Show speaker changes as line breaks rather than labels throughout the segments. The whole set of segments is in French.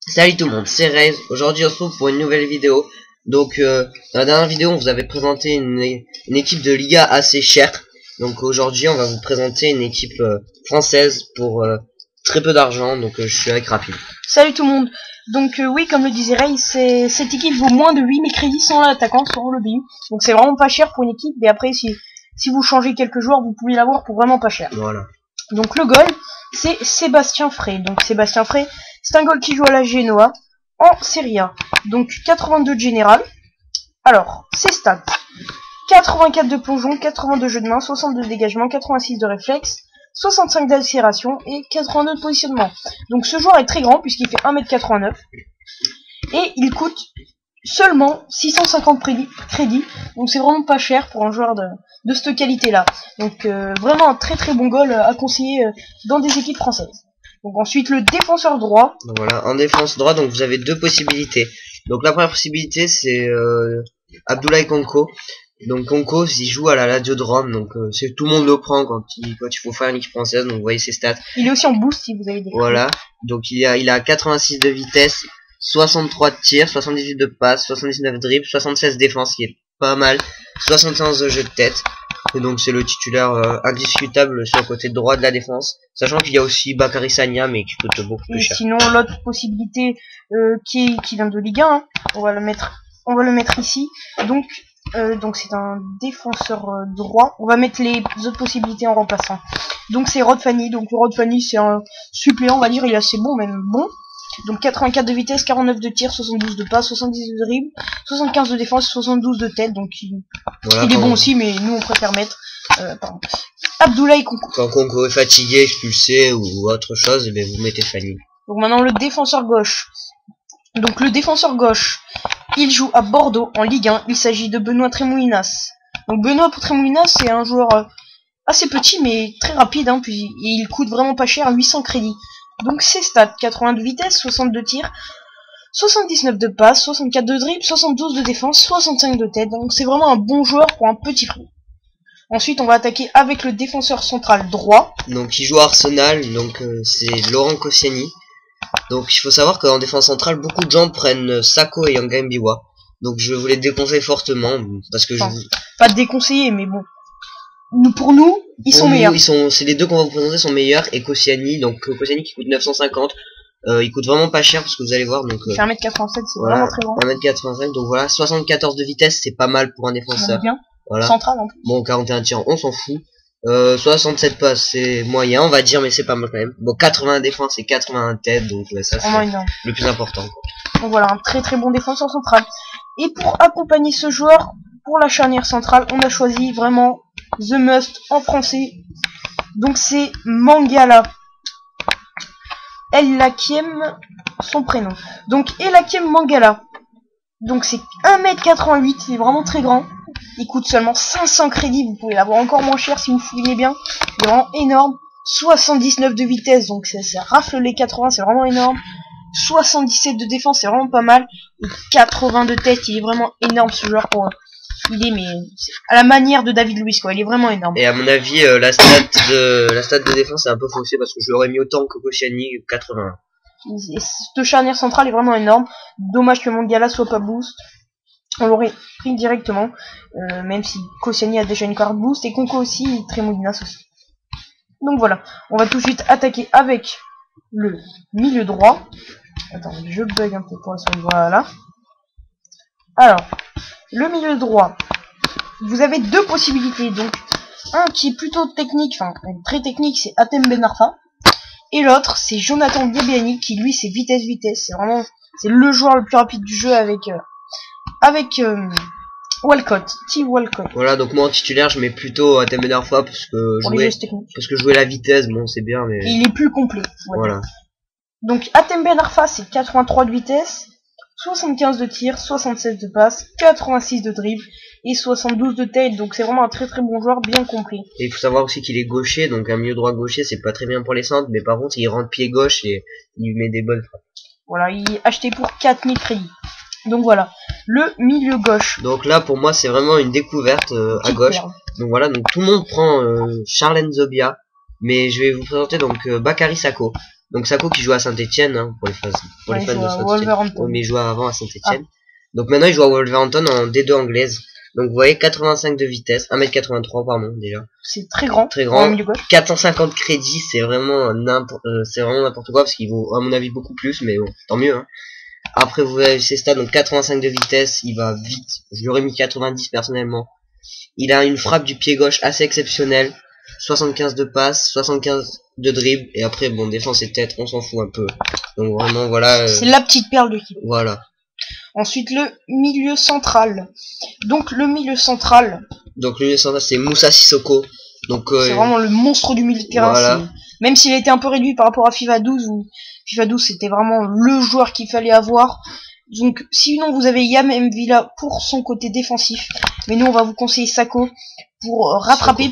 Salut tout le monde, c'est Raze. Aujourd'hui on se retrouve pour une nouvelle vidéo. Donc dans la dernière vidéo on vous avait présenté une équipe de Liga assez chère. Donc aujourd'hui on va vous présenter une équipe française pour très peu d'argent. Donc je suis avec Rapide.
Salut tout le monde. Donc oui, comme le disait Ray, cette équipe vaut moins de 8000 crédits sans l'attaquant, sans le BU. Donc c'est vraiment pas cher pour une équipe. Et après si vous changez quelques joueurs, vous pouvez l'avoir pour vraiment pas cher.
Voilà.
Donc le goal, c'est Sébastien Frey. Donc Sébastien Frey, c'est un goal qui joue à la Genoa en Serie A. Donc 82 de général. Alors, ses stats. 84 de plongeon, 82 jeux de main, 62 de dégagement, 86 de réflexe, 65 d'accélération et 82 de positionnement. Donc ce joueur est très grand puisqu'il fait 1m89 et il coûte seulement 650 crédits. Donc c'est vraiment pas cher pour un joueur de cette qualité là. Donc vraiment un très bon goal à conseiller dans des équipes françaises. Donc ensuite le défenseur droit.
Donc voilà, en défense droit, donc vous avez deux possibilités. Donc la première possibilité c'est Abdoulaye Konko. Donc Konko il joue à la Lazio de Rome, donc c'est tout le monde le prend quand il faut faire une équipe française. Donc vous voyez ses stats.
Il est aussi en boost si vous avez des.
Voilà, donc il a 86 de vitesse, 63 de tir, 78 de passe, 79 de dribble, 76 défense qui est pas mal, 71 de jeu de tête. Et donc c'est le titulaire indiscutable sur le côté droit de la défense, sachant qu'il y a aussi Bakary Sagna mais qui coûte beaucoup plus cher.
Sinon l'autre possibilité qui vient de Ligue 1, hein, on va le mettre ici. Donc c'est un défenseur droit. On va mettre les autres possibilités en remplaçant. Donc c'est Rod Fanny. Donc Rod Fanny c'est un suppléant, on va dire, il est assez bon, même bon. Donc 84 de vitesse, 49 de tir, 72 de passe, 70 de dribble, 75 de défense, 72 de tête. Donc voilà, il est bon aussi, mais nous on préfère mettre Abdoulaye Konko.
Quand Konko est fatigué, expulsé ou autre chose, et bien vous mettez Fanny.
Donc maintenant le défenseur gauche. Donc le défenseur gauche, il joue à Bordeaux en Ligue 1. Il s'agit de Benoît Tremoulinas. Donc Benoît Tremoulinas c'est un joueur assez petit mais très rapide, hein, puis il coûte vraiment pas cher, 800 crédits. Donc ses stats, 80 de vitesse, 62 tirs, 79 de passe, 64 de dribble, 72 de défense, 65 de tête. Donc c'est vraiment un bon joueur pour un petit prix. Ensuite on va attaquer avec le défenseur central droit.
Donc il joue à Arsenal, donc c'est Laurent Koscielny. Donc il faut savoir qu'en défense centrale, beaucoup de gens prennent Sakho et Yanga Mbiwa. Donc je vous les déconseille fortement parce que
pas déconseillé, mais bon. Pour nous, ils sont meilleurs.
C'est les deux qu'on va vous présenter sont meilleurs. Et Koscielny, donc Koscielny qui coûte 950, il coûte vraiment pas cher parce que vous allez voir. Donc
il fait 1m87, c'est voilà, vraiment très grand.
1m85, donc voilà, 74 de vitesse, c'est pas mal pour un défenseur.
Bien.
Voilà.
Central en plus.
Bon, 41 tirs, on s'en fout. 67 passes, c'est moyen, on va dire, mais c'est pas mal quand même. Bon, 80 défense et 81 tête, donc ouais, ça c'est le plus important, quoi.
Donc voilà, un très bon défenseur central. Et pour accompagner ce joueur, pour la charnière centrale, on a choisi vraiment The Must en français. Donc c'est Mangala. El Hakiem, son prénom. Donc El Hakiem Mangala. Donc c'est 1m88, c'est vraiment très grand. Il coûte seulement 500 crédits, vous pouvez l'avoir encore moins cher si vous fouillez bien. C'est vraiment énorme. 79 de vitesse, donc ça rafle les 80, c'est vraiment énorme. 77 de défense, c'est vraiment pas mal. Et 80 de tête, il est vraiment énorme ce joueur pour... Il est mais à la manière de David Luiz, quoi, il est vraiment énorme.
Et à mon avis, la stat de défense est un peu faussée parce que je l'aurais mis autant que Koscielny, 80.
Cette charnière centrale est vraiment énorme. Dommage que Mangala soit pas boost. On l'aurait pris directement, même si Koscielny a déjà une carte boost et Konko aussi, et Tremoulinas aussi. Donc voilà, on va tout de suite attaquer avec le milieu droit. Attends, je bug un peu pour la souris, voilà. Alors, le milieu droit, vous avez deux possibilités. Donc, un qui est plutôt technique, enfin très technique, c'est Hatem Ben Arfa. Et l'autre, c'est Jonathan Biabiani, qui lui c'est vitesse. C'est le joueur le plus rapide du jeu avec Walcott, Steve Walcott.
Voilà, donc moi en titulaire je mets plutôt Hatem Ben Arfa parce que jouer la vitesse, bon c'est bien mais...
Et il est plus complet.
Voilà.
Donc Hatem Ben Arfa c'est 83 de vitesse, 75 de tir, 76 de passe, 86 de dribble et 72 de tête. Donc c'est vraiment un très bon joueur, bien compris.
Et il faut savoir aussi qu'il est gaucher, donc un milieu droit gaucher c'est pas très bien pour les centres, mais par contre il rentre pied gauche et il met des bonnes frappes. Voilà,
il est acheté pour 4000 crédits. Donc voilà, le milieu gauche.
Donc là pour moi c'est vraiment une découverte à gauche. Donc voilà, donc tout le monde prend Charles Nzobia, mais je vais vous présenter donc Bakary Sakho. Donc Sako qui joue à Saint-Etienne, hein, pour les fans,
Ouais,
de
Wolverhampton.
Saint-Etienne. Mais il jouait avant à Saint-Etienne. Donc maintenant il joue à Wolverhampton en D2 anglaise. Donc vous voyez 85 de vitesse, 1m83 pardon déjà.
C'est très grand.
Très grand.
Milieu gauche.
450 crédits, c'est vraiment n'importe quoi parce qu'il vaut à mon avis beaucoup plus, mais bon, tant mieux. Hein. Après vous avez ses stats, donc 85 de vitesse, il va vite. Je lui aurais mis 90 personnellement. Il a une frappe du pied gauche assez exceptionnelle. 75 de passe, 75 de dribble, et après bon défense et tête, on s'en fout un peu. Donc vraiment voilà.
C'est la petite perle de l'équipe.
Voilà.
Ensuite le milieu central. Donc le milieu central.
Donc le milieu central c'est Moussa Sissoko. Donc
c'est vraiment le monstre du milieu de terrain.
Voilà.
Même s'il a été un peu réduit par rapport à FIFA 12 où FIFA 12 c'était vraiment le joueur qu'il fallait avoir. Donc sinon vous avez Yam Mvila pour son côté défensif, mais nous on va vous conseiller Sako pour rattraper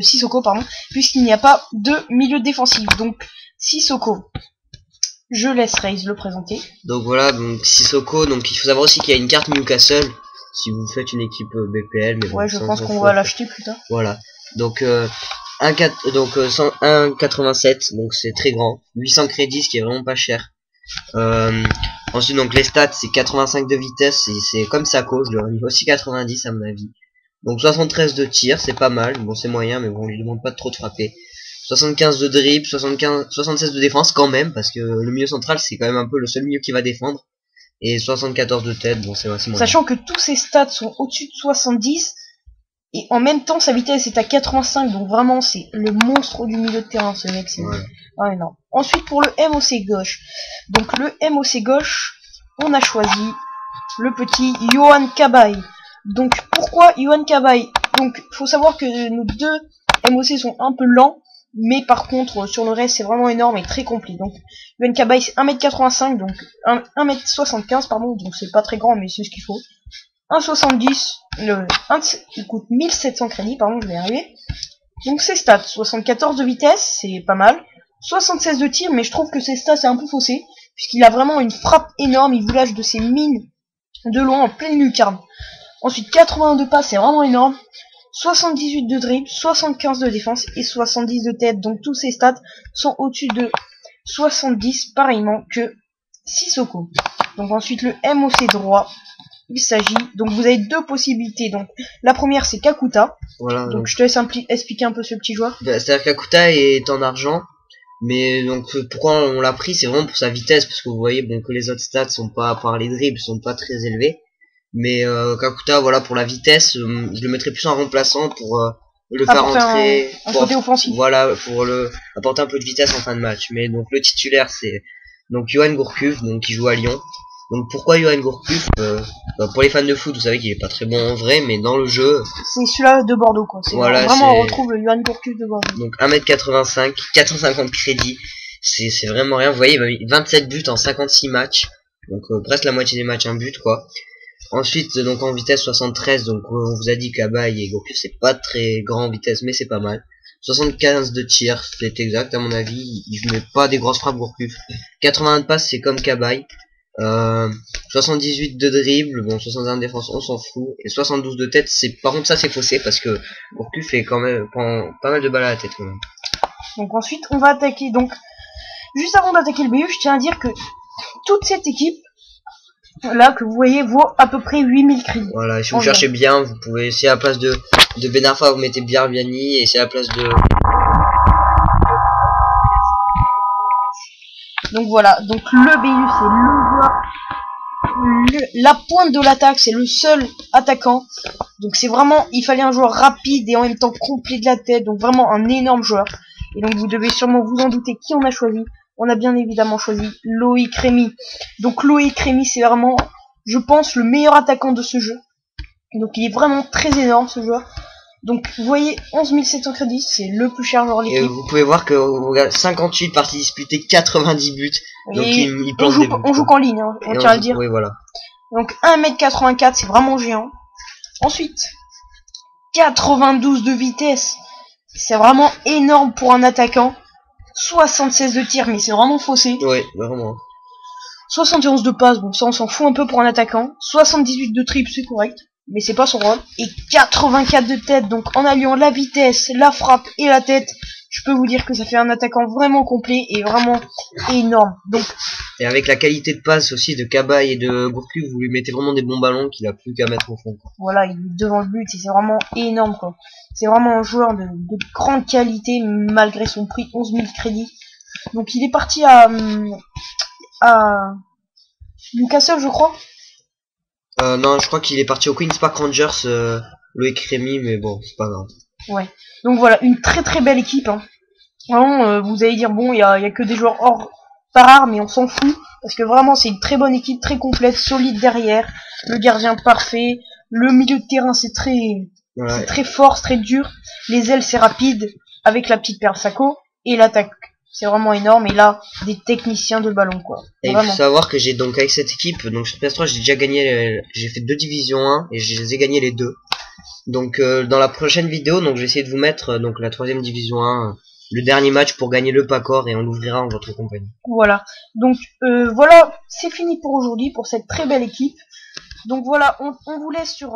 Sissoko pardon, puisqu'il n'y a pas de milieu défensif. Donc Sissoko, je laisse Raze le présenter.
Donc voilà, donc Sissoko, donc il faut savoir aussi qu'il y a une carte Newcastle si vous faites une équipe BPL, mais bon,
ouais, je pense qu'on va l'acheter plus tard.
Voilà. Donc 1,87, donc c'est très grand, 800 crédits, ce qui est vraiment pas cher. Ensuite donc les stats c'est 85 de vitesse, c'est comme Sako, je leur ai mis aussi 90 à mon avis. Donc 73 de tir, c'est pas mal, bon c'est moyen mais bon on lui demande pas de trop de frapper. 75 de dribble, 76 de défense quand même, parce que le milieu central c'est quand même un peu le seul milieu qui va défendre. Et 74 de tête, bon c'est moyen.
Sachant que tous ces stats sont au-dessus de 70, et en même temps sa vitesse est à 85, donc vraiment c'est le monstre du milieu de terrain ce mec, c'est non. Ensuite pour le MOC gauche, donc le MOC gauche, on a choisi le petit Yohan Cabaye. Donc pourquoi Yohan Cabaye? Donc faut savoir que nos deux MOC sont un peu lents, mais par contre sur le reste c'est vraiment énorme et très complet. Donc Yohan Cabaye c'est 1m85, donc 1m75 pardon, donc c'est pas très grand mais c'est ce qu'il faut. 1,70, il coûte 1700 crédits, pardon, je vais y arriver. Donc ses stats, 74 de vitesse, c'est pas mal. 76 de tir, mais je trouve que ses stats c'est un peu faussé, puisqu'il a vraiment une frappe énorme, il vous lâche de ses mines de loin en pleine lucarne. Ensuite 81 de passe, c'est vraiment énorme. 78 de dribble, 75 de défense et 70 de tête, donc tous ces stats sont au-dessus de 70, pareillement que Sissoko. Donc ensuite le MOC droit. Il s'agit, donc vous avez deux possibilités. Donc la première c'est Kakuta.
Voilà,
donc je te laisse expliquer un peu ce petit joueur.
C'est-à-dire Kakuta est en argent, mais donc pourquoi on l'a pris, c'est vraiment pour sa vitesse, parce que vous voyez bon que les autres stats sont pas, à part les dribbles, sont pas très élevés. Mais Kakuta, voilà, pour la vitesse, je le mettrais plus en remplaçant pour le faire entrer
un côté offensif.
Voilà, pour le apporter un peu de vitesse en fin de match. Mais donc le titulaire c'est donc Yohan Gourcuff, donc qui joue à Lyon. Donc pourquoi Yohan Gourcuff? Pour les fans de foot, vous savez qu'il est pas très bon en vrai, mais dans le jeu,
c'est celui-là de Bordeaux quoi.
Voilà,
vraiment on retrouve le Yohan Gourcuff de Bordeaux.
Donc 1m85, 450 crédits, c'est vraiment rien. Vous voyez, il a mis 27 buts en 56 matchs, donc presque la moitié des matchs un but quoi. Ensuite donc en vitesse 73, donc on vous a dit qu'Abaye et Gourcuff c'est pas très grand en vitesse, mais c'est pas mal. 75 de tir, c'est exact à mon avis, il met pas des grosses frappes Gourcuff. 80 de passe, c'est comme Cabaye. 78 de dribble, bon 61 de défense, on s'en fout, et 72 de tête, c'est par contre ça c'est faussé parce que Gourcuff fait quand même pas mal de balles à la tête quand même.
Donc ensuite on va attaquer, donc juste avant d'attaquer le BU, je tiens à dire que toute cette équipe là que vous voyez vaut à peu près 8000 crédits.
Voilà, si vous cherchez bien, vous pouvez, si à la place de Ben Arfa vous mettez Biarbiani, et si à la place de...
Donc voilà, donc le BU c'est le joueur, la pointe de l'attaque, c'est le seul attaquant. Donc c'est vraiment, il fallait un joueur rapide et en même temps complet de la tête, donc vraiment un énorme joueur. Et donc vous devez sûrement vous en douter qui on a choisi. On a bien évidemment choisi Loïc Rémy. Donc Loïc Rémy c'est vraiment, je pense, le meilleur attaquant de ce jeu. Donc il est vraiment très énorme ce joueur. Donc vous voyez 11 700 crédits, c'est le plus cher joueur de l'équipe.
Et vous pouvez voir que 58 parties disputées, 90 buts. Donc
on joue qu'en ligne, hein, on tient à le dire.
Oui, voilà.
Donc 1m84, c'est vraiment géant. Ensuite, 92 de vitesse, c'est vraiment énorme pour un attaquant. 76 de tir, mais c'est vraiment faussé.
Ouais, vraiment.
71 de passe, bon ça on s'en fout un peu pour un attaquant. 78 de triple, c'est correct, mais c'est pas son rôle. Et 84 de tête, donc en alliant la vitesse, la frappe et la tête, je peux vous dire que ça fait un attaquant vraiment complet et vraiment énorme. Donc,
et avec la qualité de passe aussi de Cabaye et de Gourcuff, vous lui mettez vraiment des bons ballons qu'il a plus qu'à mettre au fond, quoi.
voilà, il est devant le but et c'est vraiment énorme, quoi. C'est vraiment un joueur de grande qualité malgré son prix 11 000 crédits. Donc il est parti à Newcastle, je crois.
Non, je crois qu'il est parti au Queen's Park Rangers, Loïc Rémy, mais bon, c'est pas grave.
Ouais. Donc voilà, une très très belle équipe, hein. Vraiment, vous allez dire, bon, il y a que des joueurs pas rares, mais on s'en fout. Parce que vraiment, c'est une très bonne équipe, très complète, solide derrière. Le gardien parfait. Le milieu de terrain, c'est
Voilà.
très fort, c'est très dur. Les ailes, c'est rapide, avec la petite perle Sako. Et l'attaque, c'est vraiment énorme. Et là, des techniciens de ballon, quoi.
Et il
Vraiment.
faut savoir que j'ai donc avec cette équipe, donc sur PS3, j'ai déjà gagné, j'ai fait 2 divisions 1 et je les ai gagné les deux. Donc dans la prochaine vidéo, donc je vais essayer de vous mettre donc la 3ème division 1, le dernier match pour gagner le Pacor et on l'ouvrira en votre compagnie.
Voilà. Donc voilà, c'est fini pour aujourd'hui, pour cette très belle équipe. Donc voilà, on vous laisse sur